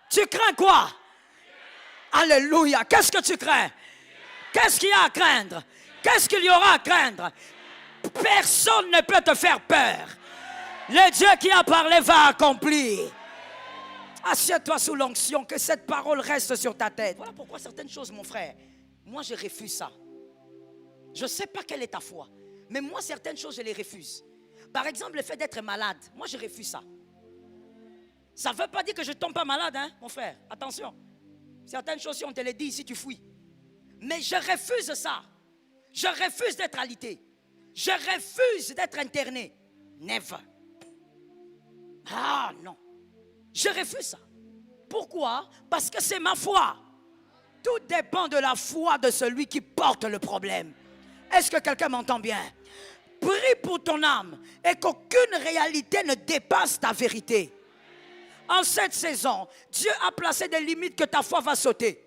Tu crains quoi? Alléluia. Qu'est-ce que tu crains? Qu'est-ce qu'il y a à craindre? Qu'est-ce qu'il y aura à craindre? Personne ne peut te faire peur. Le Dieu qui a parlé va accomplir. Assieds-toi sous l'onction, que cette parole reste sur ta tête. Voilà pourquoi certaines choses, mon frère, moi je refuse ça. Je ne sais pas quelle est ta foi, mais moi certaines choses je les refuse. Par exemple, le fait d'être malade, moi je refuse ça. Ça ne veut pas dire que je ne tombe pas malade, hein, mon frère. Attention. Certaines choses, si on te les dit ici, tu fouilles. Mais je refuse ça. Je refuse d'être alité. Je refuse d'être interné. Never. Ah non. Je refuse ça. Pourquoi? Parce que c'est ma foi. Tout dépend de la foi de celui qui porte le problème. Est-ce que quelqu'un m'entend bien? Prie pour ton âme et qu'aucune réalité ne dépasse ta vérité. En cette saison, Dieu a placé des limites que ta foi va sauter.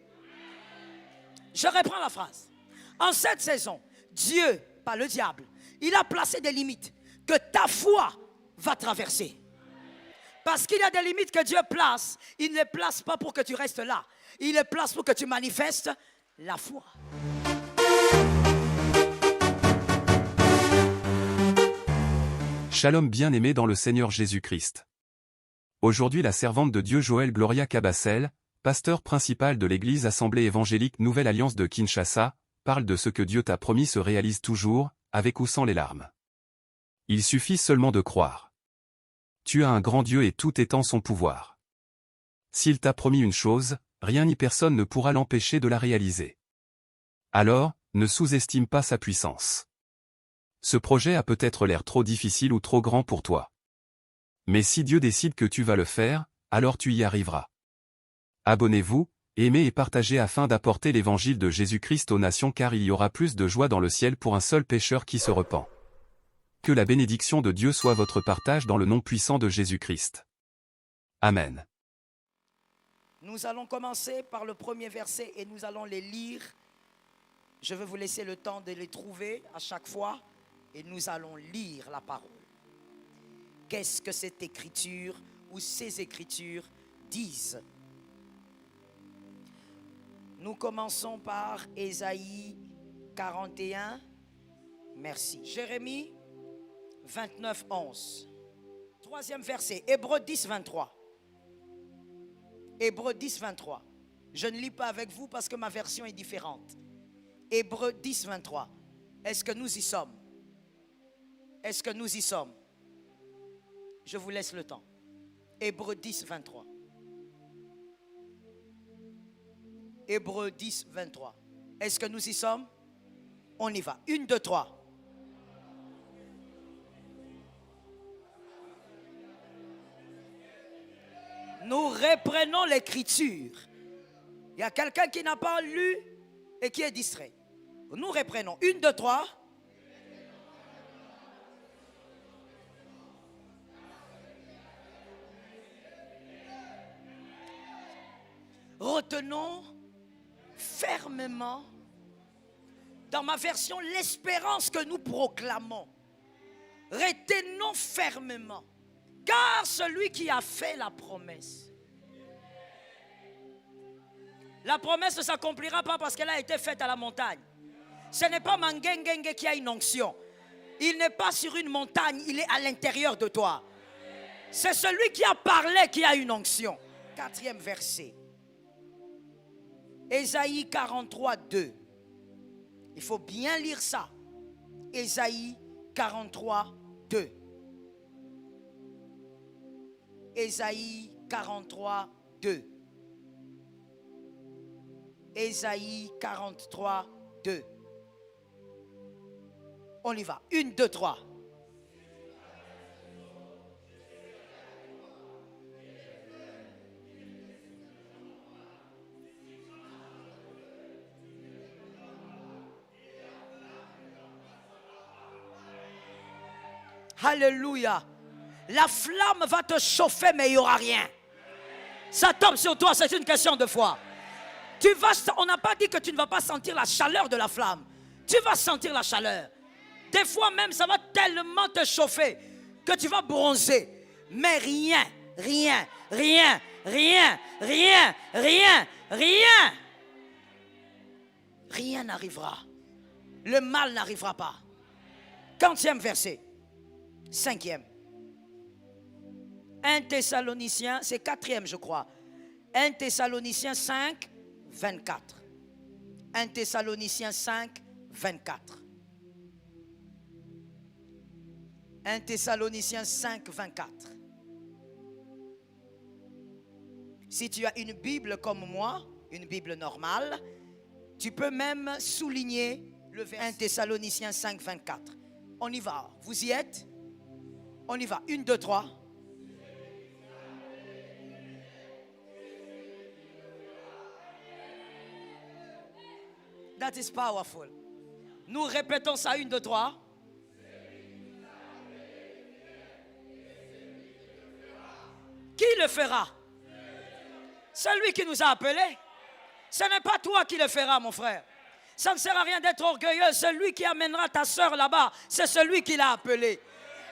Je reprends la phrase. En cette saison, Dieu, pas le diable, il a placé des limites que ta foi va traverser. Parce qu'il y a des limites que Dieu place. Il ne les place pas pour que tu restes là. Il les place pour que tu manifestes la foi. Shalom bien-aimé dans le Seigneur Jésus-Christ. Aujourd'hui la servante de Dieu Joël Gloria Cabassel, pasteur principal de l'église Assemblée évangélique Nouvelle Alliance de Kinshasa, parle de ce que Dieu t'a promis se réalise toujours, avec ou sans les larmes. Il suffit seulement de croire. Tu as un grand Dieu et tout est en son pouvoir. S'il t'a promis une chose, rien ni personne ne pourra l'empêcher de la réaliser. Alors, ne sous-estime pas sa puissance. Ce projet a peut-être l'air trop difficile ou trop grand pour toi. Mais si Dieu décide que tu vas le faire, alors tu y arriveras. Abonnez-vous, aimez et partagez afin d'apporter l'évangile de Jésus-Christ aux nations car il y aura plus de joie dans le ciel pour un seul pécheur qui se repent. Que la bénédiction de Dieu soit votre partage dans le nom puissant de Jésus-Christ. Amen. Nous allons commencer par le premier verset et nous allons les lire. Je vais vous laisser le temps de les trouver à chaque fois et nous allons lire la parole. Qu'est-ce que cette écriture ou ces écritures disent? Nous commençons par Ésaïe 41. Merci. Jérémie 29, 11. Troisième verset, Hébreux 10, 23. Hébreux 10, 23. Je ne lis pas avec vous parce que ma version est différente. Hébreux 10, 23. Est-ce que nous y sommes? Est-ce que nous y sommes? Je vous laisse le temps. Hébreux 10, 23. Hébreux 10, 23. Est-ce que nous y sommes? On y va. 1, 2, 3. Nous reprenons l'écriture. Il y a quelqu'un qui n'a pas lu et qui est distrait. Nous reprenons. 1, 2, 3. Retenons fermement, dans ma version, l'espérance que nous proclamons. Retenons fermement, car celui qui a fait la promesse ne s'accomplira pas parce qu'elle a été faite à la montagne. Ce n'est pas Mangengenge qui a une onction. Il n'est pas sur une montagne, il est à l'intérieur de toi. C'est celui qui a parlé qui a une onction. 4e verset. Ésaïe 43, 2. Il faut bien lire ça. Ésaïe 43, 2. Ésaïe 43, 2. Ésaïe 43, 2. On y va. 1, 2, 3. Alléluia. La flamme va te chauffer, mais il n'y aura rien. Ça tombe sur toi, c'est une question de foi. On n'a pas dit que tu ne vas pas sentir la chaleur de la flamme. Tu vas sentir la chaleur. Des fois même, ça va tellement te chauffer que tu vas bronzer. Mais rien rien, rien, rien, rien. Rien n'arrivera. Le mal n'arrivera pas. 40e verset. 5e. 1 Thessaloniciens, c'est 4e je crois. 1 Thessaloniciens 5, 24. 1 Thessaloniciens 5, 24. 1 Thessaloniciens 5, 24. Si tu as une Bible comme moi, une Bible normale, tu peux même souligner le verset 1 Thessaloniciens 5, 24. On y va. Vous y êtes? On y va. 1, 2, 3. That is powerful. Nous répétons ça. 1, 2, 3. Qui le fera? Celui qui nous a appelés. Ce n'est pas toi qui le feras, mon frère. Ça ne sert à rien d'être orgueilleux. Celui qui amènera ta soeur là-bas, c'est celui qui l'a appelé.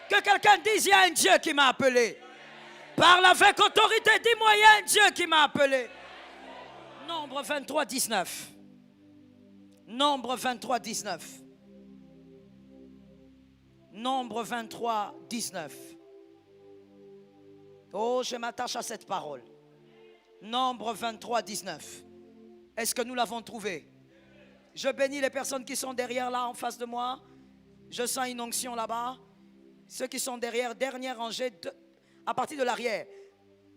Que quelqu'un dise, il y a un Dieu qui m'a appelé. Parle avec autorité, dis-moi, il y a un Dieu qui m'a appelé. Nombre 23, 19. Nombre 23, 19. Nombre 23, 19. Oh, je m'attache à cette parole. Nombre 23, 19. Est-ce que nous l'avons trouvé? Je bénis les personnes qui sont derrière là, en face de moi. Je sens une onction là-bas. Ceux qui sont derrière, dernière rangée, à partir de l'arrière.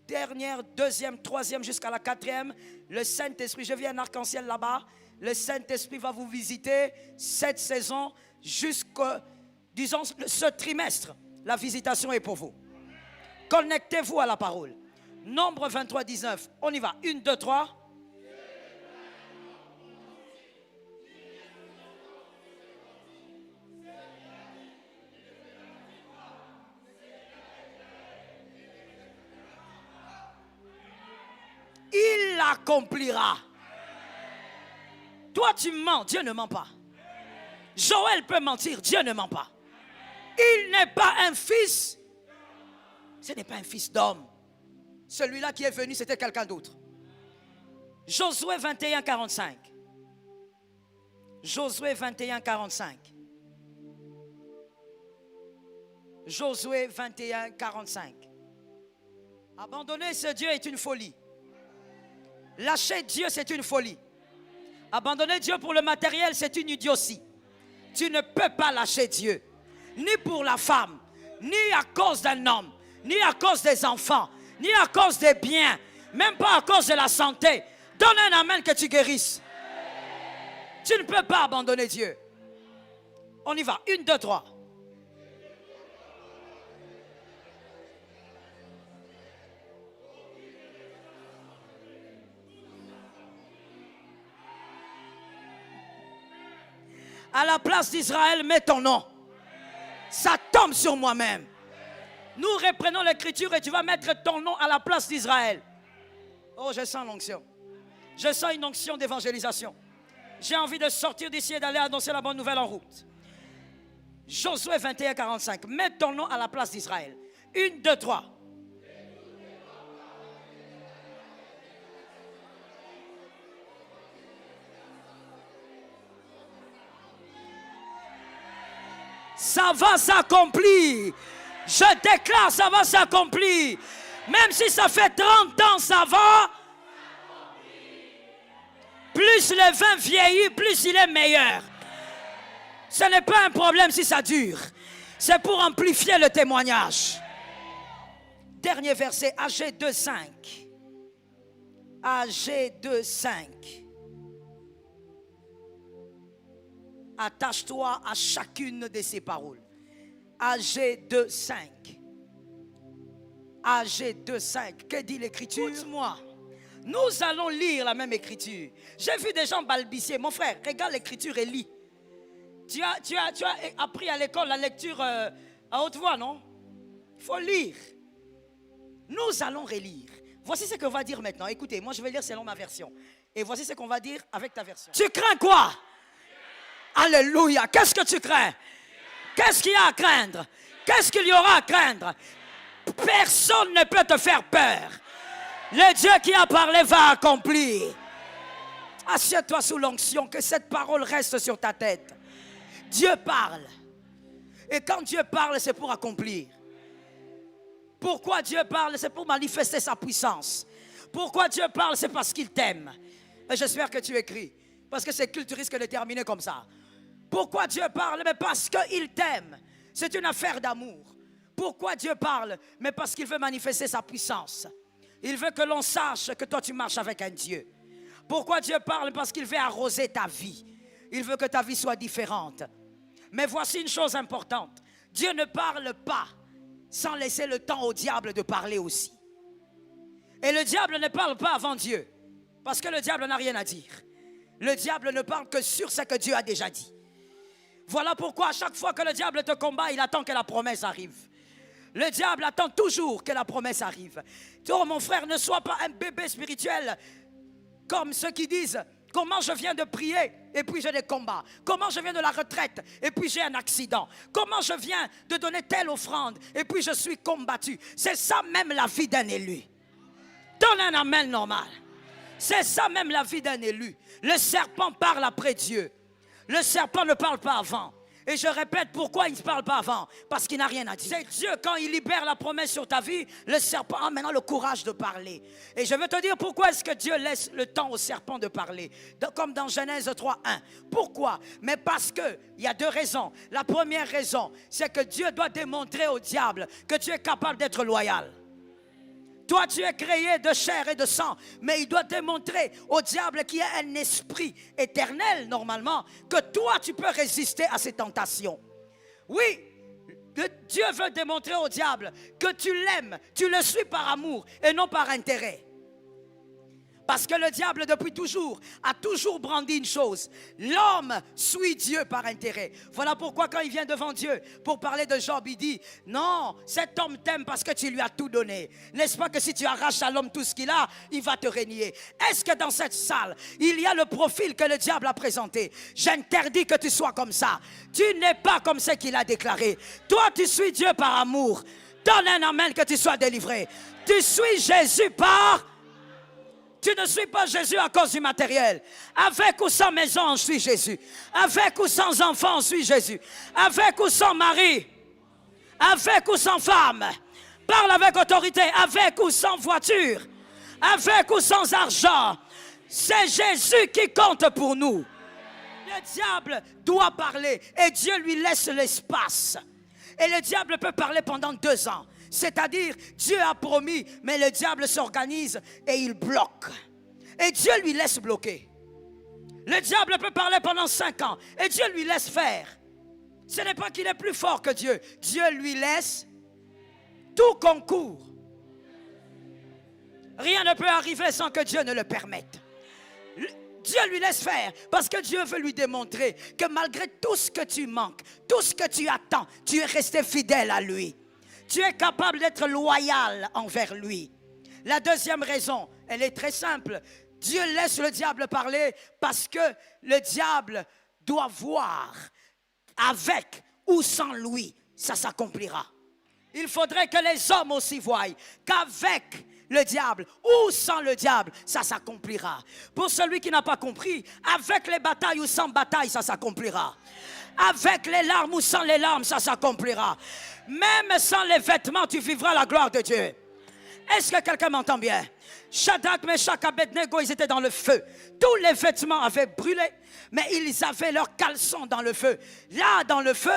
Dernière, deuxième, troisième, jusqu'à la quatrième. Le Saint-Esprit, je viens un arc-en-ciel là-bas. Le Saint-Esprit va vous visiter cette saison jusqu'au, disons, ce trimestre. La visitation est pour vous. Connectez-vous à la parole. Nombre 23, 19. On y va. 1, 2, 3. Il l'accomplira. Toi, tu mens, Dieu ne ment pas. Joël peut mentir, Dieu ne ment pas. Il n'est pas un fils. Ce n'est pas un fils d'homme. Celui-là qui est venu, c'était quelqu'un d'autre. Josué 21, 45. Josué 21, 45. Josué 21, 45. Abandonner ce Dieu est une folie. Lâcher Dieu, c'est une folie. Abandonner Dieu pour le matériel, c'est une idiotie. Tu ne peux pas lâcher Dieu. Ni pour la femme, ni à cause d'un homme, ni à cause des enfants, ni à cause des biens, même pas à cause de la santé. Donne un amen que tu guérisses. Tu ne peux pas abandonner Dieu. On y va. 1, 2, 3. À la place d'Israël, mets ton nom. Ça tombe sur moi-même. Nous reprenons l'écriture et tu vas mettre ton nom à la place d'Israël. Oh, je sens l'onction. Je sens une onction d'évangélisation. J'ai envie de sortir d'ici et d'aller annoncer la bonne nouvelle en route. Josué 21, 45. Mets ton nom à la place d'Israël. 1, 2, 3. Ça va s'accomplir. Je déclare, ça va s'accomplir. Même si ça fait 30 ans, ça va. Plus le vin vieillit, plus il est meilleur. Ce n'est pas un problème si ça dure. C'est pour amplifier le témoignage. Dernier verset, AG 2.5. AG 2.5. Attache-toi à chacune de ces paroles. AG 2.5. AG 2.5. Que dit l'écriture? Écoute-moi. Nous allons lire la même écriture. J'ai vu des gens balbutier. Mon frère, regarde l'écriture et lis. Tu as appris à l'école la lecture à haute voix, non? Il faut lire. Nous allons relire. Voici ce qu'on va dire maintenant. Écoutez, moi je vais lire selon ma version. Et voici ce qu'on va dire avec ta version. Tu crains quoi? Alléluia. Qu'est-ce que tu crains? Qu'est-ce qu'il y a à craindre? Qu'est-ce qu'il y aura à craindre? Personne ne peut te faire peur. Le Dieu qui a parlé va accomplir. Assieds-toi sous l'onction, que cette parole reste sur ta tête. Dieu parle. Et quand Dieu parle, c'est pour accomplir. Pourquoi Dieu parle? C'est pour manifester sa puissance. Pourquoi Dieu parle? C'est parce qu'il t'aime. Et j'espère que tu écris. Parce que c'est culturiste de terminer comme ça. Pourquoi Dieu parle? Mais parce qu'il t'aime. C'est une affaire d'amour. Pourquoi Dieu parle? Mais parce qu'il veut manifester sa puissance. Il veut que l'on sache que toi tu marches avec un Dieu. Pourquoi Dieu parle? Parce qu'il veut arroser ta vie. Il veut que ta vie soit différente. Mais voici une chose importante. Dieu ne parle pas sans laisser le temps au diable de parler aussi. Et le diable ne parle pas avant Dieu. Parce que le diable n'a rien à dire. Le diable ne parle que sur ce que Dieu a déjà dit. Voilà pourquoi à chaque fois que le diable te combat, il attend que la promesse arrive. Le diable attend toujours que la promesse arrive. Oh mon frère, ne sois pas un bébé spirituel comme ceux qui disent comment je viens de prier et puis j'ai des combats. Comment je viens de la retraite et puis j'ai un accident. Comment je viens de donner telle offrande et puis je suis combattu. C'est ça même la vie d'un élu. Donne un amen normal. C'est ça même la vie d'un élu. Le serpent parle après Dieu. Le serpent ne parle pas avant. Et je répète, pourquoi il ne parle pas avant? Parce qu'il n'a rien à dire. C'est Dieu, quand il libère la promesse sur ta vie, le serpent a maintenant le courage de parler. Et je veux te dire pourquoi est-ce que Dieu laisse le temps au serpent de parler. Comme dans Genèse 3, 1. Pourquoi? Mais parce qu'il y a deux raisons. La première raison, c'est que Dieu doit démontrer au diable que tu es capable d'être loyal. Toi, tu es créé de chair et de sang, mais il doit démontrer au diable qui a un esprit éternel, normalement, que toi, tu peux résister à ces tentations. Oui, Dieu veut démontrer au diable que tu l'aimes, tu le suis par amour et non par intérêt. Parce que le diable, depuis toujours, a toujours brandi une chose. L'homme suit Dieu par intérêt. Voilà pourquoi quand il vient devant Dieu pour parler de Job, il dit, non, cet homme t'aime parce que tu lui as tout donné. N'est-ce pas que si tu arraches à l'homme tout ce qu'il a, il va te régner. Est-ce que dans cette salle, il y a le profil que le diable a présenté? J'interdis que tu sois comme ça. Tu n'es pas comme ce qu'il a déclaré. Toi, tu suis Dieu par amour. Donne un amen que tu sois délivré. Tu suis Jésus par... Tu ne suis pas Jésus à cause du matériel. Avec ou sans maison, on suit Jésus. Avec ou sans enfant, on suit Jésus. Avec ou sans mari. Avec ou sans femme. Parle avec autorité. Avec ou sans voiture. Avec ou sans argent. C'est Jésus qui compte pour nous. Le diable doit parler et Dieu lui laisse l'espace. Et le diable peut parler pendant 2 ans. C'est-à-dire, Dieu a promis, mais le diable s'organise et il bloque. Et Dieu lui laisse bloquer. Le diable peut parler pendant 5 ans et Dieu lui laisse faire. Ce n'est pas qu'il est plus fort que Dieu. Dieu lui laisse tout concours. Rien ne peut arriver sans que Dieu ne le permette. Dieu lui laisse faire parce que Dieu veut lui démontrer que malgré tout ce que tu manques, tout ce que tu attends, tu es resté fidèle à lui. Tu es capable d'être loyal envers lui. La deuxième raison, elle est très simple. Dieu laisse le diable parler parce que le diable doit voir avec ou sans lui, ça s'accomplira. Il faudrait que les hommes aussi voient qu'avec le diable ou sans le diable, ça s'accomplira. Pour celui qui n'a pas compris, avec les batailles ou sans bataille, ça s'accomplira. Avec les larmes ou sans les larmes, ça s'accomplira. Même sans les vêtements, tu vivras la gloire de Dieu. Est-ce que quelqu'un m'entend bien? Shadrach, Meshach, Abednego, ils étaient dans le feu. Tous les vêtements avaient brûlé, mais ils avaient leurs caleçons dans le feu. Là, dans le feu,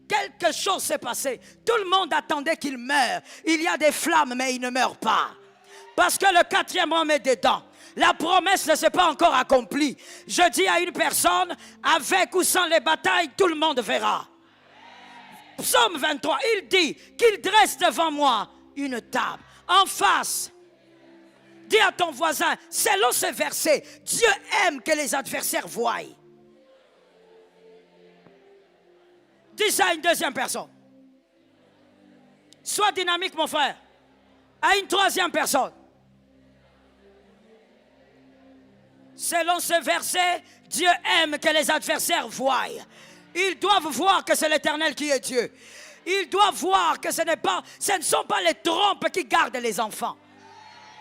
quelque chose s'est passé. Tout le monde attendait qu'il meure. Il y a des flammes, mais il ne meurt pas. Parce que le 4e homme est dedans. La promesse ne s'est pas encore accomplie. Je dis à une personne, avec ou sans les batailles, tout le monde verra. Psaume 23, il dit qu'il dresse devant moi une table. En face, dis à ton voisin, selon ce verset, Dieu aime que les adversaires voient. Dis ça à une deuxième personne. Sois dynamique, mon frère. À une troisième personne. Selon ce verset, Dieu aime que les adversaires voient. Ils doivent voir que c'est l'Éternel qui est Dieu. Ils doivent voir que ce ne sont pas les trompes qui gardent les enfants.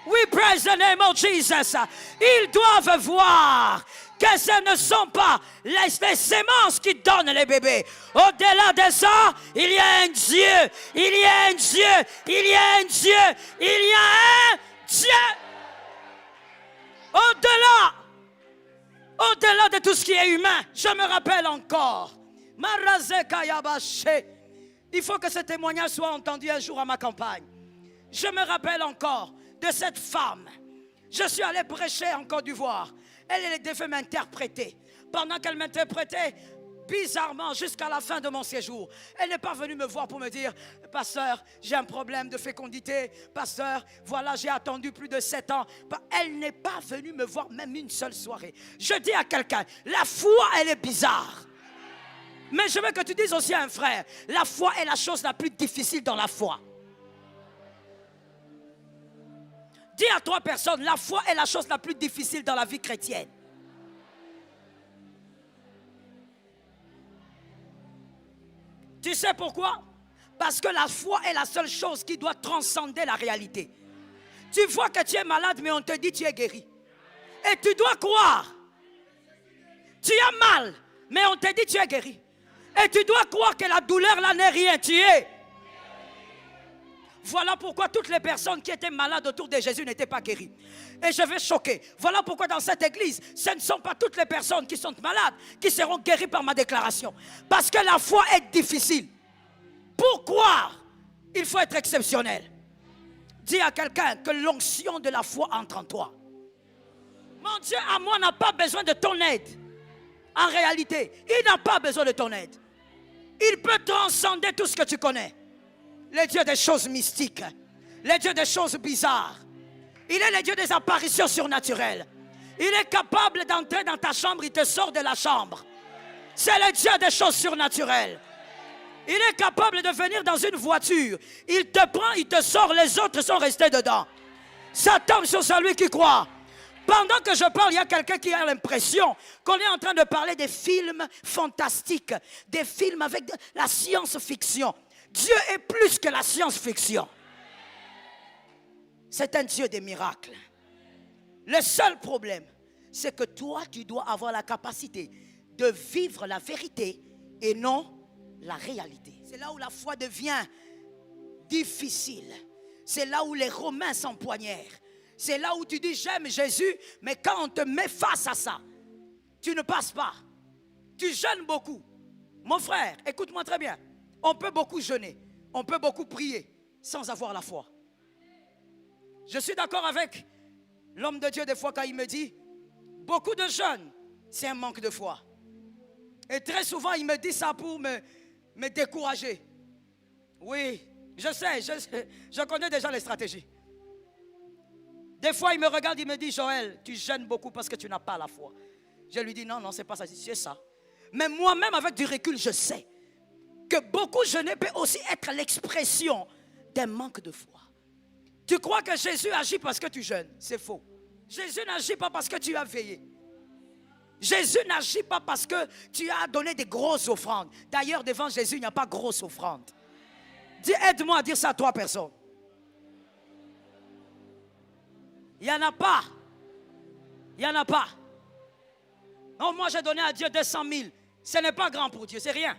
We praise the name of Jesus. Ils doivent voir que ce ne sont pas les sémences qui donnent les bébés. Au-delà de ça, il y a un Dieu. Il y a un Dieu. Il y a un Dieu. Il y a un Dieu. Au-delà de tout ce qui est humain, je me rappelle encore. Il faut que ce témoignage soit entendu un jour à ma campagne. Je me rappelle encore de cette femme. Je suis allé prêcher en Côte d'Ivoire. Elle devait m'interpréter. Pendant qu'elle m'interprétait, bizarrement, jusqu'à la fin de mon séjour, elle n'est pas venue me voir pour me dire: pasteur, j'ai un problème de fécondité. Pasteur, voilà, j'ai attendu plus de 7 ans. Elle n'est pas venue me voir même une seule soirée. Je dis à quelqu'un, la foi, elle est bizarre. Mais je veux que tu dises aussi à un frère, la foi est la chose la plus difficile dans la foi. Dis à 3 personnes, la foi est la chose la plus difficile dans la vie chrétienne. Tu sais pourquoi? Parce que la foi est la seule chose qui doit transcender la réalité. Tu vois que tu es malade, mais on te dit tu es guéri. Et tu dois croire. Tu as mal, mais on te dit tu es guéri. Et tu dois croire que la douleur là n'est rien, tu es. Voilà pourquoi toutes les personnes qui étaient malades autour de Jésus n'étaient pas guéries. Et je vais choquer. Voilà pourquoi dans cette église, ce ne sont pas toutes les personnes qui sont malades qui seront guéries par ma déclaration. Parce que la foi est difficile. Pour croire, il faut être exceptionnel. Dis à quelqu'un que l'onction de la foi entre en toi. Mon Dieu, à moi, n'a pas besoin de ton aide. En réalité, il n'a pas besoin de ton aide. Il peut transcender tout ce que tu connais. Le Dieu des choses mystiques, le Dieu des choses bizarres. Il est le Dieu des apparitions surnaturelles. Il est capable d'entrer dans ta chambre, il te sort de la chambre. C'est le Dieu des choses surnaturelles. Il est capable de venir dans une voiture. Il te prend, il te sort, les autres sont restés dedans. Ça tombe sur celui qui croit. Pendant que je parle, il y a quelqu'un qui a l'impression qu'on est en train de parler des films fantastiques, des films avec de la science-fiction. Dieu est plus que la science-fiction. C'est un Dieu des miracles. Le seul problème, c'est que toi, tu dois avoir la capacité de vivre la vérité et non la réalité. C'est là où la foi devient difficile. C'est là où les Romains s'empoignèrent. C'est là où tu dis j'aime Jésus, mais quand on te met face à ça, tu ne passes pas. Tu jeûnes beaucoup. Mon frère, écoute-moi très bien. On peut beaucoup jeûner, on peut beaucoup prier sans avoir la foi. Je suis d'accord avec l'homme de Dieu des fois quand il me dit beaucoup de jeûne, c'est un manque de foi. Et très souvent il me dit ça pour me décourager. Oui, je sais, je connais déjà les stratégies. Des fois il me regarde, il me dit Joël, tu jeûnes beaucoup parce que tu n'as pas la foi. Je lui dis non, c'est pas ça, c'est ça. Mais moi-même avec du recul je sais que beaucoup jeûner peut aussi être l'expression d'un manque de foi. Tu crois que Jésus agit parce que tu jeûnes? C'est faux. Jésus n'agit pas parce que tu as veillé. Jésus n'agit pas parce que tu as donné des grosses offrandes. D'ailleurs, devant Jésus, il n'y a pas grosse offrande. Dis, aide-moi à dire ça à 3 personnes. Il n'y en a pas. Il n'y en a pas. Non, moi j'ai donné à Dieu 200 000. Ce n'est pas grand pour Dieu, c'est rien.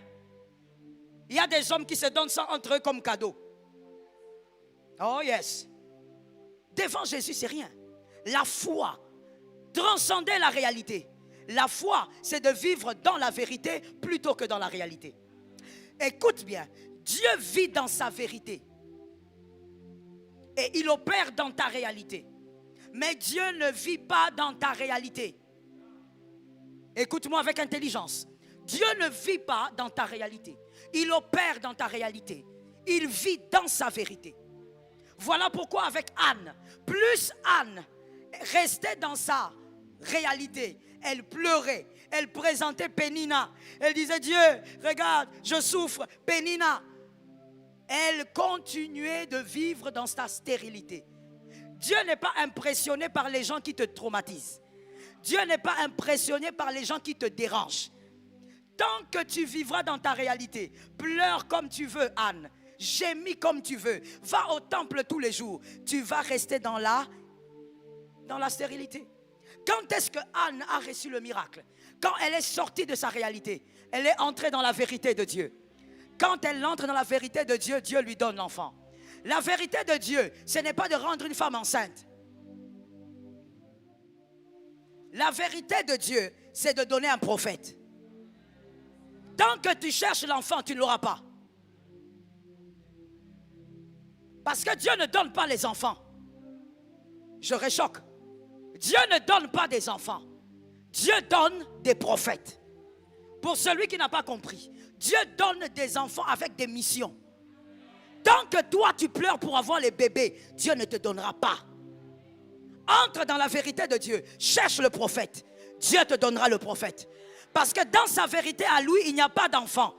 Il y a des hommes qui se donnent ça entre eux comme cadeau. Oh yes. Devant Jésus, c'est rien. La foi, transcender la réalité. La foi, c'est de vivre dans la vérité plutôt que dans la réalité. Écoute bien, Dieu vit dans sa vérité. Et il opère dans ta réalité. Mais Dieu ne vit pas dans ta réalité. Écoute-moi avec intelligence. Dieu ne vit pas dans ta réalité. Il opère dans ta réalité. Il vit dans sa vérité. Voilà pourquoi avec Anne, plus Anne restait dans sa réalité, elle pleurait, elle présentait Pénina. Elle disait Dieu, regarde, je souffre, Pénina. Elle continuait de vivre dans sa stérilité. Dieu n'est pas impressionné par les gens qui te traumatisent. Dieu n'est pas impressionné par les gens qui te dérangent. Tant que tu vivras dans ta réalité, pleure comme tu veux, Anne. Gémis comme tu veux. Va au temple tous les jours. Tu vas rester dans la dans la stérilité. Quand est-ce que Anne a reçu le miracle? Quand elle est sortie de sa réalité. Elle est entrée dans la vérité de Dieu. Quand elle entre dans la vérité de Dieu, Dieu lui donne l'enfant. La vérité de Dieu, ce n'est pas de rendre une femme enceinte. La vérité de Dieu, c'est de donner un prophète. Tant que tu cherches l'enfant, tu ne l'auras pas. Parce que Dieu ne donne pas les enfants. Je réchoque. Dieu ne donne pas des enfants. Dieu donne des prophètes. Pour celui qui n'a pas compris, Dieu donne des enfants avec des missions. Tant que toi tu pleures pour avoir les bébés, Dieu ne te donnera pas. Entre dans la vérité de Dieu. Cherche le prophète. Dieu te donnera le prophète. Parce que dans sa vérité à lui, il n'y a pas d'enfants.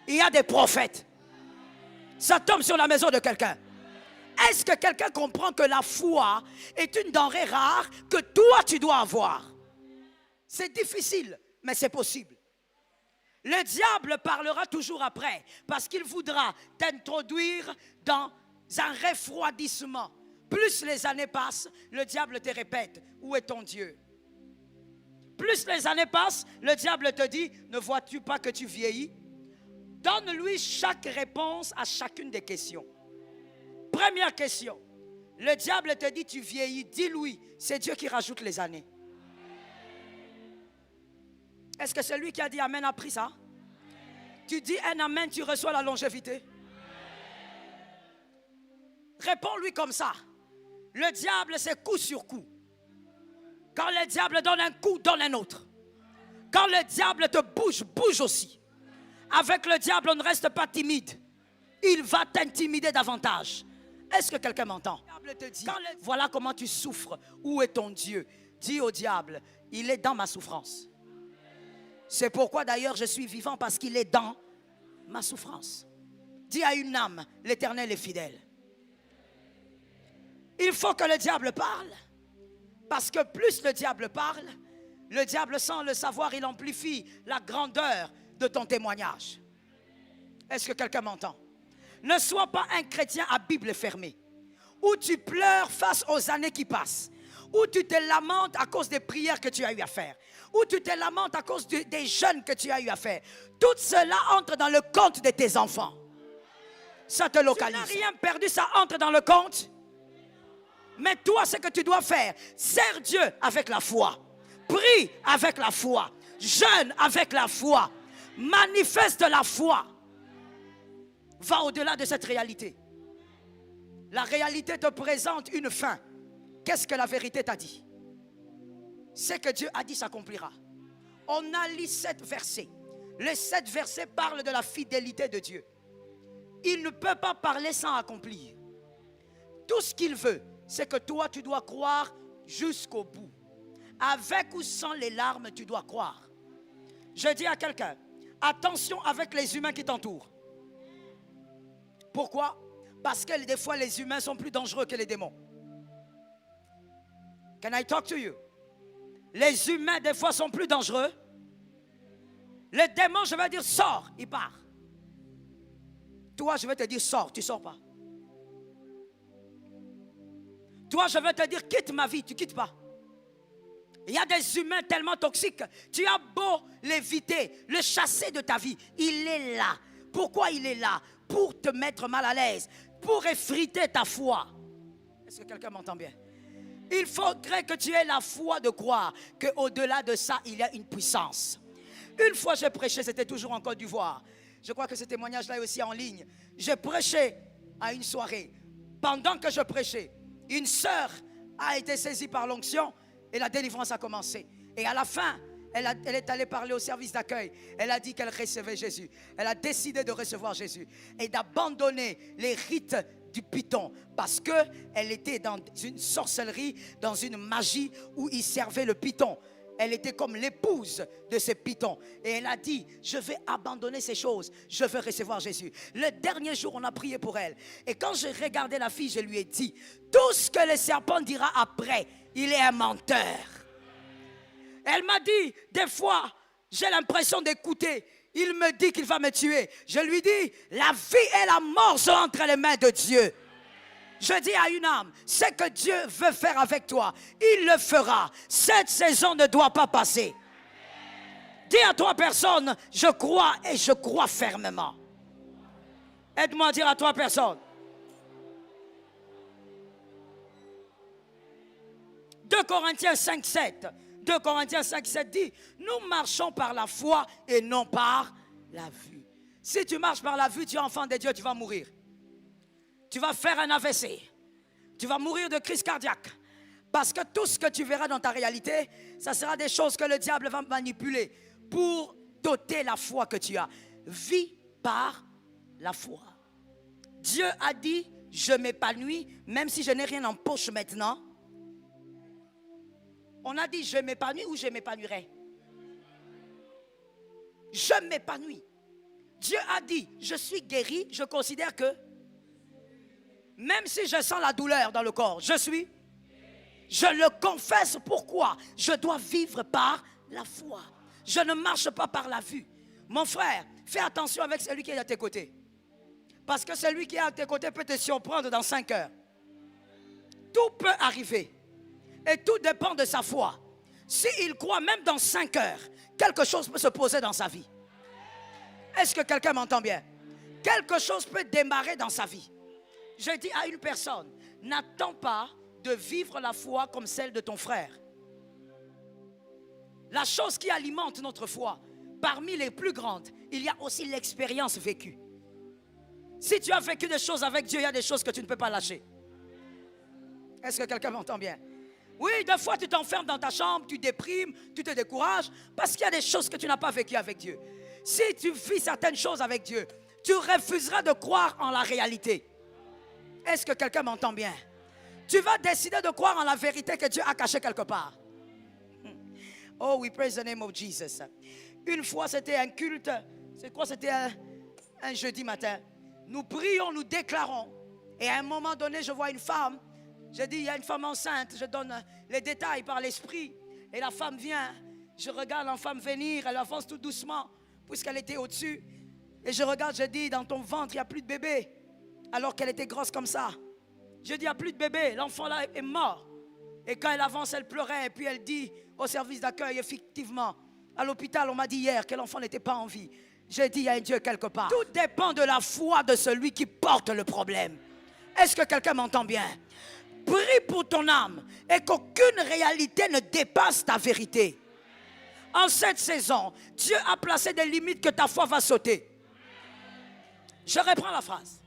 Il y a des prophètes. Ça tombe sur la maison de quelqu'un. Est-ce que quelqu'un comprend que la foi est une denrée rare que toi tu dois avoir? C'est difficile, mais c'est possible. Le diable parlera toujours après parce qu'il voudra t'introduire dans un refroidissement. Plus les années passent, le diable te répète, où est ton Dieu? Plus les années passent, le diable te dit, ne vois-tu pas que tu vieillis? Donne-lui chaque réponse à chacune des questions. Première question, le diable te dit, tu vieillis, dis-lui, c'est Dieu qui rajoute les années. Est-ce que celui qui a dit Amen a pris ça? Tu dis un Amen, tu reçois la longévité. Réponds-lui comme ça. Le diable, c'est coup sur coup. Quand le diable donne un coup, donne un autre. Quand le diable te bouge, bouge aussi. Avec le diable, on ne reste pas timide. Il va t'intimider davantage. Est-ce que quelqu'un m'entend? Le diable te dit, voilà comment tu souffres. Où est ton Dieu? Dis au diable, il est dans ma souffrance. C'est pourquoi d'ailleurs je suis vivant, parce qu'il est dans ma souffrance. Dis à une âme, l'Éternel est fidèle. Il faut que le diable parle. Parce que plus le diable parle, le diable sans le savoir, il amplifie la grandeur de ton témoignage. Est-ce que quelqu'un m'entend? Ne sois pas un chrétien à Bible fermée, où tu pleures face aux années qui passent, où tu te lamentes à cause des prières que tu as eu à faire, où tu te lamentes à cause des jeûnes que tu as eu à faire. Tout cela entre dans le compte de tes enfants. Ça te localise. Tu n'as rien perdu, ça entre dans le compte. Mais toi, ce que tu dois faire, sers Dieu avec la foi. Prie avec la foi. Jeûne avec la foi. Manifeste la foi. Va au-delà de cette réalité. La réalité te présente une fin. Qu'est-ce que la vérité t'a dit? Ce que Dieu a dit s'accomplira. On a lu 7 versets. Les 7 versets parlent de la fidélité de Dieu. Il ne peut pas parler sans accomplir. Tout ce qu'il veut, c'est que toi, tu dois croire jusqu'au bout. Avec ou sans les larmes, tu dois croire. Je dis à quelqu'un, attention avec les humains qui t'entourent. Pourquoi? Parce que des fois, les humains sont plus dangereux que les démons. Can I talk to you? Les humains, des fois, sont plus dangereux. Les démons, je vais dire, sors, il part. Toi, je vais te dire, sors, tu ne sors pas. Toi, je vais te dire, quitte ma vie, tu ne quittes pas. Il y a des humains tellement toxiques. Tu as beau l'éviter, le chasser de ta vie. Il est là. Pourquoi il est là? Pour te mettre mal à l'aise. Pour effriter ta foi. Est-ce que quelqu'un m'entend bien? Il faudrait que tu aies la foi de croire qu'au-delà de ça, il y a une puissance. Une fois j'ai prêché, c'était toujours en Côte d'Ivoire. Je crois que ce témoignage-là est aussi en ligne. J'ai prêché à une soirée. Pendant que je prêchais, une sœur a été saisie par l'onction et la délivrance a commencé. Et à la fin, elle est allée parler au service d'accueil. Elle a dit qu'elle recevait Jésus. Elle a décidé de recevoir Jésus et d'abandonner les rites du python parce qu'elle était dans une sorcellerie, dans une magie où il servait le python. Elle était comme l'épouse de ce python. Et elle a dit, je vais abandonner ces choses. Je veux recevoir Jésus. Le dernier jour, on a prié pour elle. Et quand j'ai regardé la fille, je lui ai dit, tout ce que le serpent dira après, il est un menteur. Elle m'a dit, des fois, j'ai l'impression d'écouter. Il me dit qu'il va me tuer. Je lui dis, la vie et la mort sont entre les mains de Dieu. Je dis à une âme, ce que Dieu veut faire avec toi, il le fera. Cette saison ne doit pas passer. Dis à 3 personnes, je crois et je crois fermement. Aide-moi à dire à 3 personnes. 2 Corinthiens 5, 7. 2 Corinthiens 5, 7 dit, nous marchons par la foi et non par la vue. Si tu marches par la vue, tu es enfant de Dieu, tu vas mourir. Tu vas faire un AVC. Tu vas mourir de crise cardiaque. Parce que tout ce que tu verras dans ta réalité, ça sera des choses que le diable va manipuler pour doter la foi que tu as. Vis par la foi. Dieu a dit, je m'épanouis, même si je n'ai rien en poche maintenant. On a dit, je m'épanouis ou je m'épanouirai. Je m'épanouis. Dieu a dit, je suis guéri, je considère que, même si je sens la douleur dans le corps, je le confesse. Pourquoi? Je dois vivre par la foi. Je ne marche pas par la vue. Mon frère, fais attention avec celui qui est à tes côtés. Parce que celui qui est à tes côtés peut te surprendre dans 5 heures. Tout peut arriver. Et tout dépend de sa foi. S'il croit même dans 5 heures, quelque chose peut se poser dans sa vie. Est-ce que quelqu'un m'entend bien? Quelque chose peut démarrer dans sa vie. Je dis à une personne, n'attends pas de vivre la foi comme celle de ton frère. La chose qui alimente notre foi, parmi les plus grandes, il y a aussi l'expérience vécue. Si tu as vécu des choses avec Dieu, il y a des choses que tu ne peux pas lâcher. Est-ce que quelqu'un m'entend bien? Oui, des fois tu t'enfermes dans ta chambre, tu déprimes, tu te décourages, parce qu'il y a des choses que tu n'as pas vécues avec Dieu. Si tu vis certaines choses avec Dieu, tu refuseras de croire en la réalité. Est-ce que quelqu'un m'entend bien? Tu vas décider de croire en la vérité que Dieu a cachée quelque part. Oh, we praise the name of Jesus. Une fois, c'était un culte. C'est quoi? C'était un jeudi matin. Nous prions, nous déclarons. Et à un moment donné, je vois une femme. Je dis, il y a une femme enceinte. Je donne les détails par l'esprit. Et la femme vient. Je regarde la femme venir. Elle avance tout doucement, puisqu'elle était au-dessus. Et je regarde, je dis, dans ton ventre, il n'y a plus de bébé. Alors qu'elle était grosse comme ça. Je dis, il n'y a plus de bébé. L'enfant là est mort. Et quand elle avance, elle pleurait. Et puis elle dit au service d'accueil, effectivement, à l'hôpital, on m'a dit hier que l'enfant n'était pas en vie. J'ai dit, il y a un Dieu quelque part. Tout dépend de la foi de celui qui porte le problème. Est-ce que quelqu'un m'entend bien? Prie pour ton âme et qu'aucune réalité ne dépasse ta vérité. En cette saison, Dieu a placé des limites que ta foi va sauter. Je reprends la phrase.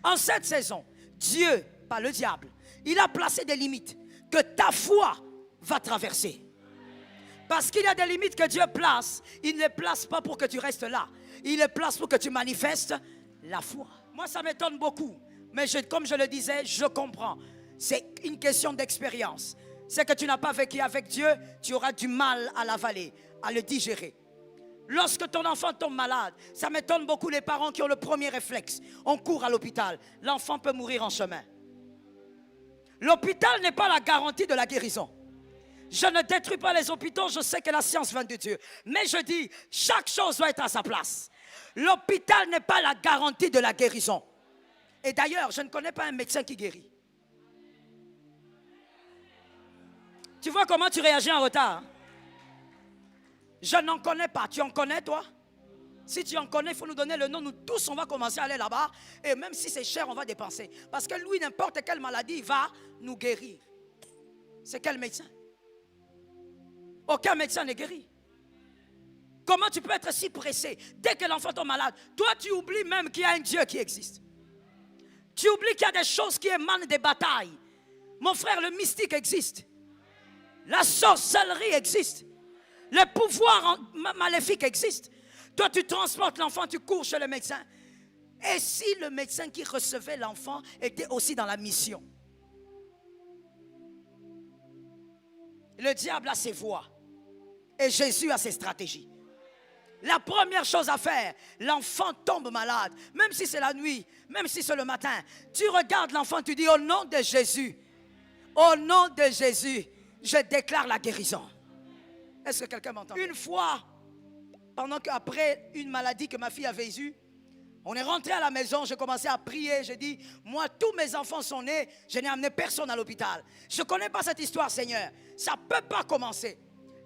En cette saison, Dieu, pas le diable, il a placé des limites que ta foi va traverser. Parce qu'il y a des limites que Dieu place. Il ne les place pas pour que tu restes là. Il les place pour que tu manifestes la foi. Moi, ça m'étonne beaucoup. Mais comme je le disais, je comprends. C'est une question d'expérience. C'est que tu n'as pas vécu avec Dieu, tu auras du mal à l'avaler, à le digérer. Lorsque ton enfant tombe malade, ça m'étonne beaucoup les parents qui ont le premier réflexe. On court à l'hôpital. L'enfant peut mourir en chemin. L'hôpital n'est pas la garantie de la guérison. Je ne détruis pas les hôpitaux, je sais que la science vient de Dieu. Mais je dis, chaque chose doit être à sa place. L'hôpital n'est pas la garantie de la guérison. Et d'ailleurs, je ne connais pas un médecin qui guérit. Tu vois comment tu réagis en retard? Je n'en connais pas. Tu en connais, toi? Si tu en connais, il faut nous donner le nom. Nous tous, on va commencer à aller là-bas. Et même si c'est cher, on va dépenser. Parce que lui, n'importe quelle maladie, il va nous guérir. C'est quel médecin? Aucun médecin n'est guéri. Comment tu peux être si pressé? Dès que l'enfant tombe malade, toi, tu oublies même qu'il y a un Dieu qui existe. Tu oublies qu'il y a des choses qui émanent des batailles. Mon frère, le mystique existe. La sorcellerie existe. Le pouvoir maléfique existe. Toi, tu transportes l'enfant, tu cours chez le médecin. Et si le médecin qui recevait l'enfant était aussi dans la mission? Le diable a ses voies. Et Jésus a ses stratégies. La première chose à faire, l'enfant tombe malade. Même si c'est la nuit, même si c'est le matin. Tu regardes l'enfant, tu dis au nom de Jésus. Au nom de Jésus, je déclare la guérison. Est-ce que quelqu'un m'entend? Une fois, pendant qu'après une maladie que ma fille avait eue, On est rentré à la maison, j'ai commencé à prier. J'ai dit, moi, tous mes enfants sont nés, je n'ai amené personne à l'hôpital. Je ne connais pas cette histoire, Seigneur. Ça ne peut pas commencer.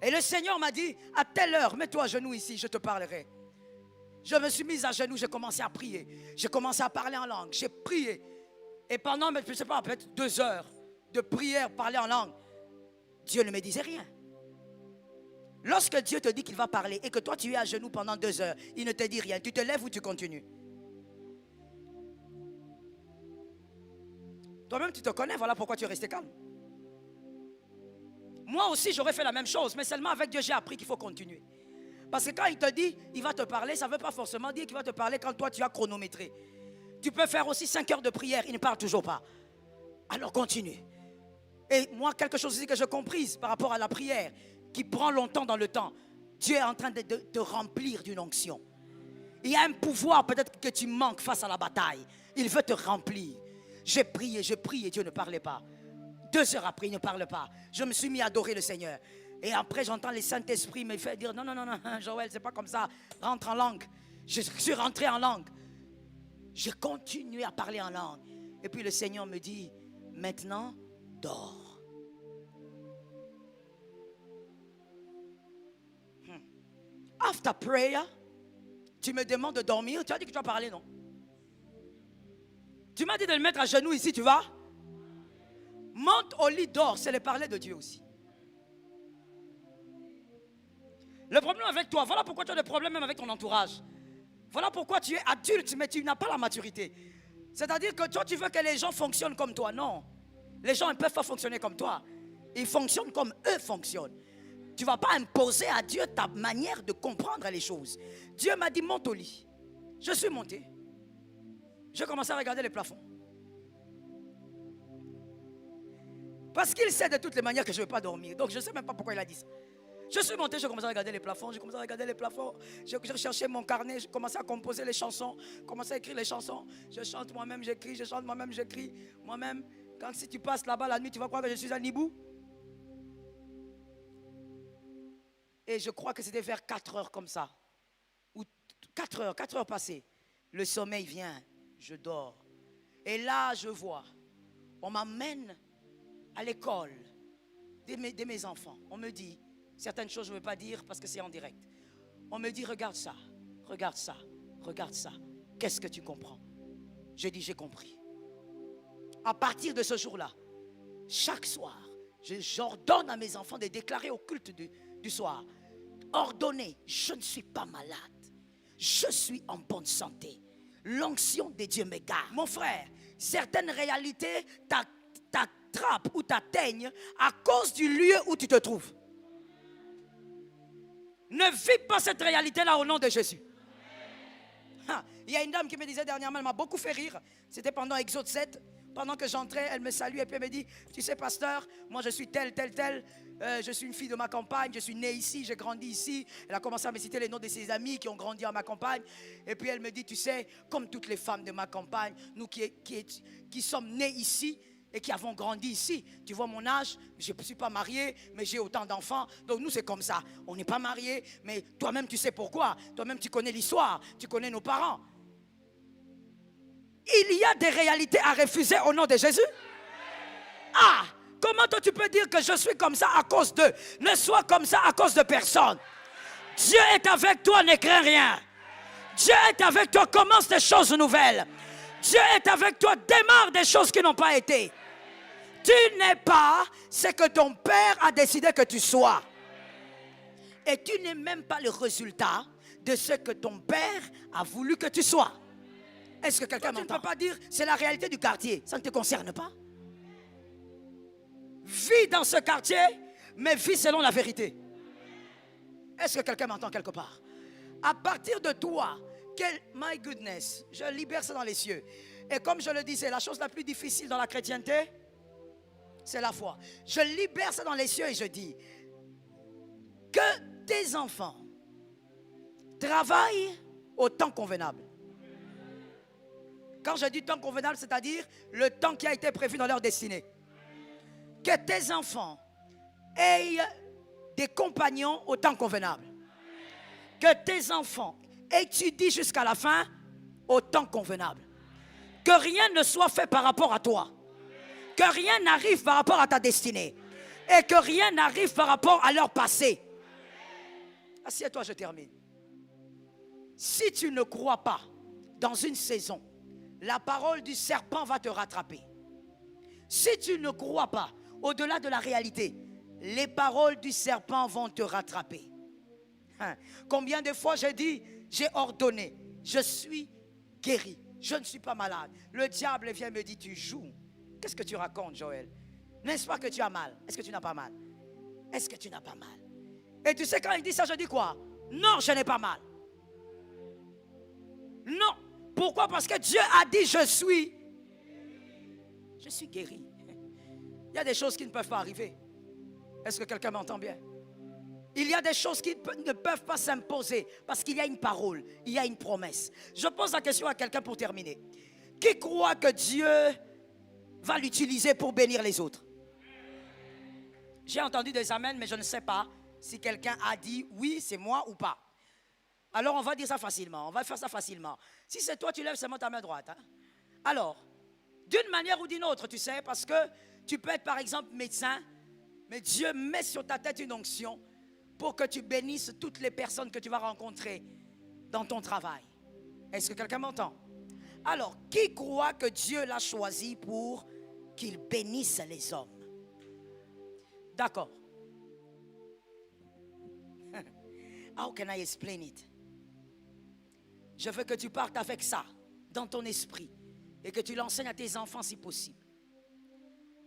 Et le Seigneur m'a dit, à telle heure, mets-toi à genoux ici, je te parlerai. Je me suis mise à genoux, j'ai commencé à prier. J'ai commencé à parler en langue, j'ai prié. Et pendant, je ne sais pas, peut-être 2 heures de prière, parler en langue, Dieu ne me disait rien. Lorsque Dieu te dit qu'il va parler et que toi tu es à genoux pendant 2 heures, il ne te dit rien. Tu te lèves ou tu continues? Toi-même tu te connais, voilà pourquoi tu es resté calme. Moi aussi j'aurais fait la même chose, mais seulement avec Dieu j'ai appris qu'il faut continuer. Parce que quand il te dit, il va te parler, ça ne veut pas forcément dire qu'il va te parler quand toi tu as chronométré. Tu peux faire aussi 5 heures de prière, il ne parle toujours pas. Alors continue. Et moi, quelque chose aussi que je comprise par rapport à la prière, qui prend longtemps dans le temps, Dieu est en train de te remplir d'une onction. Il y a un pouvoir peut-être que tu manques face à la bataille. Il veut te remplir. J'ai prié, Dieu ne parlait pas. 2 heures après, il ne parle pas. Je me suis mis à adorer le Seigneur. Et après, j'entends le Saint-Esprit me faire dire, non, Joël, c'est pas comme ça. Rentre en langue. Je suis rentré en langue. J'ai continué à parler en langue. Et puis le Seigneur me dit, maintenant, dors. After prayer, tu me demandes de dormir. Tu as dit que tu vas parler, non? Tu m'as dit de le mettre à genoux ici, tu vas? Monte au lit, dors. C'est le parler de Dieu aussi. Le problème avec toi, voilà pourquoi tu as des problèmes même avec ton entourage. Voilà pourquoi tu es adulte, mais tu n'as pas la maturité. C'est-à-dire que toi, tu veux que les gens fonctionnent comme toi. Non. Les gens ne peuvent pas fonctionner comme toi. Ils fonctionnent comme eux fonctionnent. Tu ne vas pas imposer à Dieu ta manière de comprendre les choses. Dieu m'a dit, monte au lit. Je suis monté. J'ai commencé à regarder les plafonds. Parce qu'il sait de toutes les manières que je ne vais pas dormir. Donc je ne sais même pas pourquoi il a dit ça. Je suis monté, j'ai commencé à regarder les plafonds. J'ai cherché mon carnet, j'ai commencé à composer les chansons. Commencé à écrire les chansons. Je chante moi-même, j'écris, je chante moi-même, j'écris. Moi-même, quand si tu passes là-bas la nuit, tu vas croire que je suis un hibou. Et je crois que c'était vers 4 heures comme ça. Ou 4 heures passées. Le sommeil vient, je dors. Et là, je vois, on m'amène à l'école de mes enfants. On me dit, certaines choses je ne veux pas dire parce que c'est en direct. On me dit, regarde ça, regarde ça, regarde ça. Qu'est-ce que tu comprends? Je dis, j'ai compris. À partir de ce jour-là, chaque soir, j'ordonne à mes enfants de déclarer au culte du soir. Ordonnez, je ne suis pas malade. Je suis en bonne santé. L'onction de Dieu me garde. Mon frère, certaines réalités t'attrapent ou t'atteignent à cause du lieu où tu te trouves. Ne vis pas cette réalité-là au nom de Jésus. Il y a une dame qui me disait dernièrement, elle m'a beaucoup fait rire. C'était pendant Exode 7. Pendant que j'entrais, elle me salue et puis elle me dit, tu sais pasteur, moi je suis telle. Je suis une fille de ma campagne, je suis née ici, j'ai grandi ici. Elle a commencé à me citer les noms de ses amis qui ont grandi à ma campagne. Et puis elle me dit, tu sais, comme toutes les femmes de ma campagne, nous qui sommes nés ici et qui avons grandi ici. Tu vois mon âge, je ne suis pas mariée, mais j'ai autant d'enfants. Donc nous c'est comme ça, on n'est pas mariés, mais toi-même tu sais pourquoi. Toi-même tu connais l'histoire, tu connais nos parents. Il y a des réalités à refuser au nom de Jésus. Ah! Comment toi tu peux dire que je suis comme ça à cause d'eux? Ne sois comme ça à cause de personne. Dieu est avec toi, ne crains rien. Dieu est avec toi, commence des choses nouvelles. Dieu est avec toi, démarre des choses qui n'ont pas été. Tu n'es pas ce que ton père a décidé que tu sois. Et tu n'es même pas le résultat de ce que ton père a voulu que tu sois. Est-ce que quelqu'un m'entend? Tu ne peux pas dire, c'est la réalité du quartier. Ça ne te concerne pas. Vis dans ce quartier, mais vis selon la vérité. Est-ce que quelqu'un m'entend quelque part? À partir de toi, my goodness, je libère ça dans les cieux. Et comme je le disais, la chose la plus difficile dans la chrétienté, c'est la foi. Je libère ça dans les cieux et je dis que tes enfants travaillent au temps convenable. Quand je dis temps convenable, c'est-à-dire le temps qui a été prévu dans leur destinée. Que tes enfants aient des compagnons au temps convenable. Que tes enfants étudient jusqu'à la fin au temps convenable. Que rien ne soit fait par rapport à toi. Que rien n'arrive par rapport à ta destinée. Et que rien n'arrive par rapport à leur passé. Assieds-toi, je termine. Si tu ne crois pas dans une saison, la parole du serpent va te rattraper. Si tu ne crois pas au-delà de la réalité, les paroles du serpent vont te rattraper. Combien de fois j'ai dit, j'ai ordonné, je suis guéri, je ne suis pas malade. Le diable vient me dire, tu joues. Qu'est-ce que tu racontes, Joël? N'est-ce pas que tu as mal? Est-ce que tu n'as pas mal? Est-ce que tu n'as pas mal? Et tu sais quand il dit ça, je dis quoi? Non, je n'ai pas mal. Non. Pourquoi? Parce que Dieu a dit, je suis guéri. Il y a des choses qui ne peuvent pas arriver. Est-ce que quelqu'un m'entend bien? Il y a des choses qui ne peuvent pas s'imposer parce qu'il y a une parole, il y a une promesse. Je pose la question à quelqu'un pour terminer. Qui croit que Dieu va l'utiliser pour bénir les autres? J'ai entendu des amens, mais je ne sais pas si quelqu'un a dit oui, c'est moi ou pas. Alors on va dire ça facilement, on va faire ça facilement. Si c'est toi, tu lèves seulement ta main droite. Hein? Alors, d'une manière ou d'une autre, tu sais, parce que tu peux être par exemple médecin, mais Dieu met sur ta tête une onction pour que tu bénisses toutes les personnes que tu vas rencontrer dans ton travail. Est-ce que quelqu'un m'entend? Alors, qui croit que Dieu l'a choisi pour qu'il bénisse les hommes? D'accord. How can I explain it? Je veux que tu partes avec ça dans ton esprit et que tu l'enseignes à tes enfants si possible.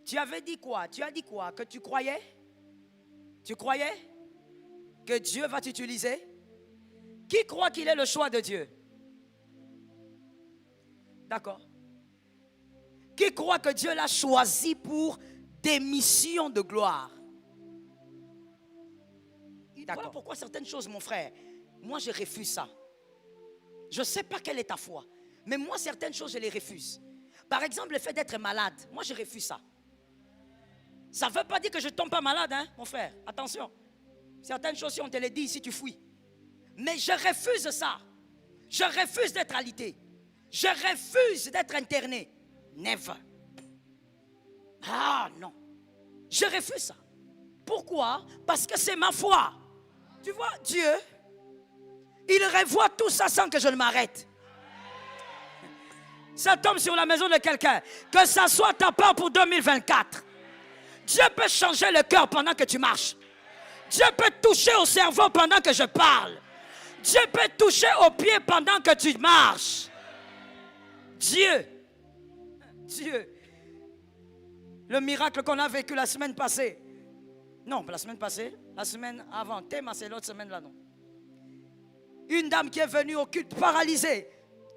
Tu avais dit quoi? Tu as dit quoi? Que tu croyais? Tu croyais que Dieu va t'utiliser? Qui croit qu'il est le choix de Dieu? D'accord. Qui croit que Dieu l'a choisi pour des missions de gloire? Voilà pourquoi certaines choses, mon frère, moi je refuse ça. Je ne sais pas quelle est ta foi, mais moi certaines choses je les refuse. Par exemple, le fait d'être malade, moi je refuse ça. Ça ne veut pas dire que je ne tombe pas malade, hein, mon frère. Attention. Certaines choses, si on te les dit ici, tu fuis. Mais je refuse ça. Je refuse d'être alité. Je refuse d'être interné. Never. Ah non. Je refuse ça. Pourquoi? Parce que c'est ma foi. Tu vois, Dieu, il revoit tout ça sans que je ne m'arrête. Ça tombe sur la maison de quelqu'un. Que ça soit ta part pour 2024. Dieu peut changer le cœur pendant que tu marches. Dieu peut toucher au cerveau pendant que je parle. Dieu peut toucher aux pieds pendant que tu marches. Dieu. Le miracle qu'on a vécu la semaine passée. Non, pas la semaine passée, la semaine avant. Théma, c'est l'autre semaine là, non. Une dame qui est venue au culte paralysée.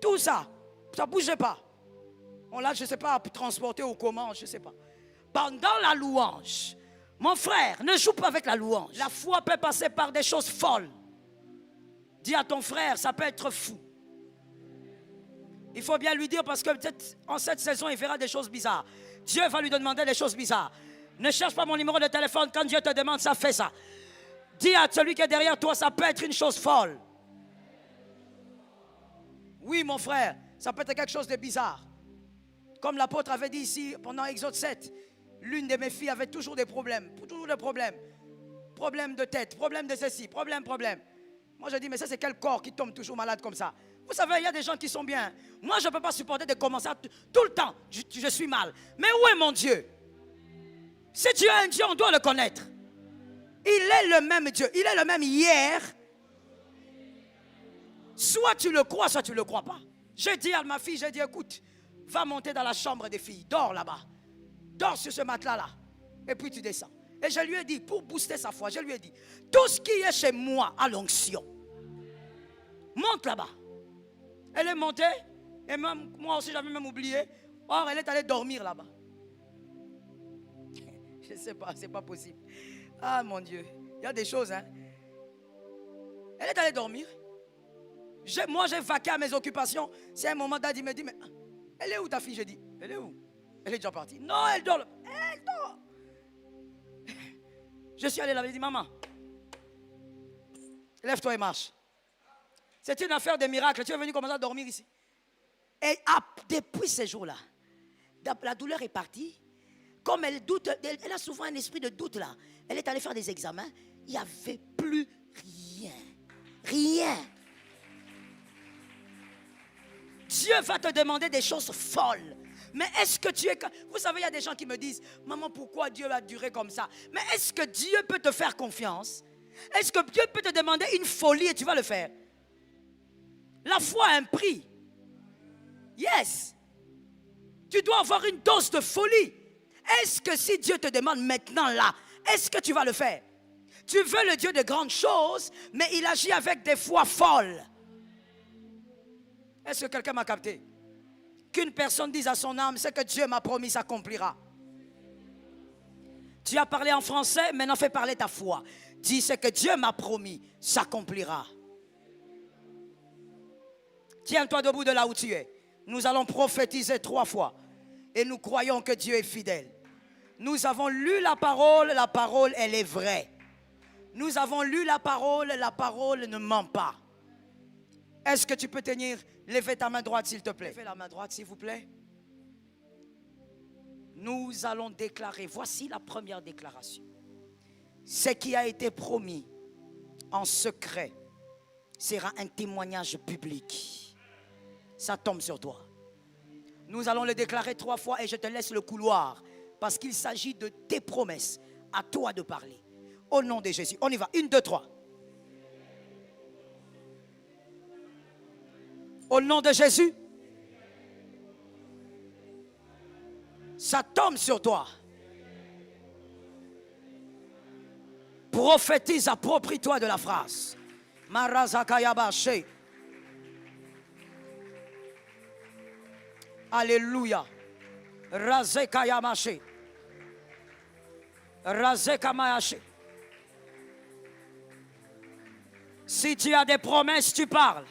Tout ça, ça ne bougeait pas. On l'a, je ne sais pas, transporté ou comment, je ne sais pas. Pendant la louange, mon frère, ne joue pas avec la louange. La foi peut passer par des choses folles. Dis à ton frère, ça peut être fou. Il faut bien lui dire parce que peut-être en cette saison, il verra des choses bizarres. Dieu va lui demander des choses bizarres. Ne cherche pas mon numéro de téléphone. Quand Dieu te demande ça, fais ça. Dis à celui qui est derrière toi, ça peut être une chose folle. Oui, mon frère, ça peut être quelque chose de bizarre. Comme l'apôtre avait dit ici pendant Exode 7, l'une de mes filles avait toujours des problèmes. Toujours des problèmes. Problème de tête, problème de ceci, problème. Moi, je dis, mais ça, c'est quel corps qui tombe toujours malade comme ça? Vous savez, il y a des gens qui sont bien. Moi, je ne peux pas supporter de commencer tout le temps. Je suis mal. Mais où est mon Dieu? Si Dieu est un Dieu, on doit le connaître. Il est le même Dieu. Il est le même hier. Soit tu le crois, soit tu ne le crois pas. J'ai dit à ma fille, j'ai dit, écoute, va monter dans la chambre des filles. Dors là-bas. Dors sur ce matelas-là. Et puis tu descends. Et je lui ai dit, pour booster sa foi, je lui ai dit, tout ce qui est chez moi a l'onction. Monte là-bas. Elle est montée. Et même, moi aussi, j'avais même oublié. Or, elle est allée dormir là-bas. Je ne sais pas, c'est pas possible. Ah mon Dieu, il y a des choses, hein. Elle est allée dormir. Moi, j'ai vaqué à mes occupations. C'est un moment, Daddy me dit, mais elle est où ta fille? Je dis, elle est où? Elle est déjà partie. Non, elle dort. Elle dort. Je suis allé là, j'ai dit, maman, lève-toi et marche. C'est une affaire de miracle. Tu es venu commencer à dormir ici. Et depuis ces jours-là, la douleur est partie. Comme elle doute, elle a souvent un esprit de doute là. Elle est allée faire des examens. Il n'y avait plus rien. Rien. Dieu va te demander des choses folles. Mais est-ce que tu es... Vous savez, il y a des gens qui me disent, maman, pourquoi Dieu va durer comme ça? Mais est-ce que Dieu peut te faire confiance? Est-ce que Dieu peut te demander une folie et tu vas le faire? La foi a un prix. Yes. Tu dois avoir une dose de folie. Est-ce que si Dieu te demande maintenant là, est-ce que tu vas le faire? Tu veux le Dieu de grandes choses, mais il agit avec des foi folles. Est-ce que quelqu'un m'a capté? Qu'une personne dise à son âme, ce que Dieu m'a promis s'accomplira. Tu as parlé en français, maintenant fais parler ta foi. Dis ce que Dieu m'a promis s'accomplira. Tiens-toi debout de là où tu es. Nous allons prophétiser 3 fois. Et nous croyons que Dieu est fidèle. Nous avons lu la parole elle est vraie. Nous avons lu la parole ne ment pas. Est-ce que tu peux tenir, lever ta main droite s'il te plaît? Levez la main droite s'il vous plaît. Nous allons déclarer, voici la première déclaration. Ce qui a été promis en secret sera un témoignage public. Ça tombe sur toi. Nous allons le déclarer 3 fois et je te laisse le couloir parce qu'il s'agit de tes promesses. À toi de parler. Au nom de Jésus. On y va. 1, 2, 3. Au nom de Jésus. Ça tombe sur toi. Prophétise, approprie-toi de la phrase. Marazakayabashe. Alléluia. Razekayamashe. Razekamayashe. Si tu as des promesses, tu parles.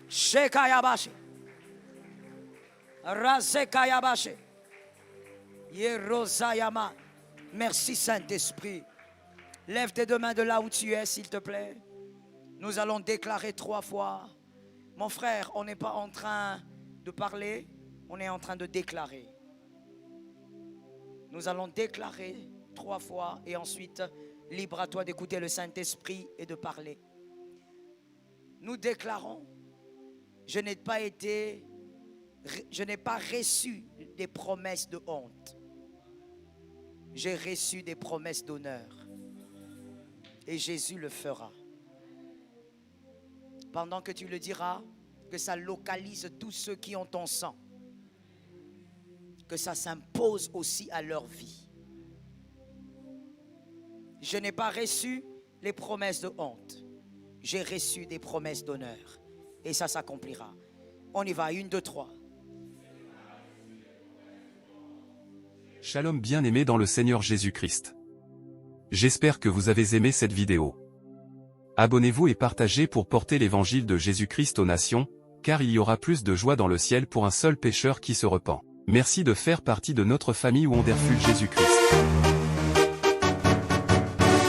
Shekayabashe. Razekayabashe. Yerosayama. Merci Saint-Esprit. Lève tes 2 mains de là où tu es, s'il te plaît. Nous allons déclarer 3 fois. Mon frère, on n'est pas en train de parler, on est en train de déclarer. Nous allons déclarer 3 fois et ensuite, libre à toi d'écouter le Saint-Esprit et de parler. Nous déclarons, je n'ai pas reçu des promesses de honte. J'ai reçu des promesses d'honneur. Et Jésus le fera. Pendant que tu le diras, que ça localise tous ceux qui ont ton sang. Que ça s'impose aussi à leur vie. Je n'ai pas reçu les promesses de honte. J'ai reçu des promesses d'honneur. Et ça s'accomplira. On y va, 1, 2, 3. Shalom bien-aimés dans le Seigneur Jésus-Christ. J'espère que vous avez aimé cette vidéo. Abonnez-vous et partagez pour porter l'évangile de Jésus-Christ aux nations, car il y aura plus de joie dans le ciel pour un seul pécheur qui se repent. Merci de faire partie de notre famille Wonderful Jésus-Christ.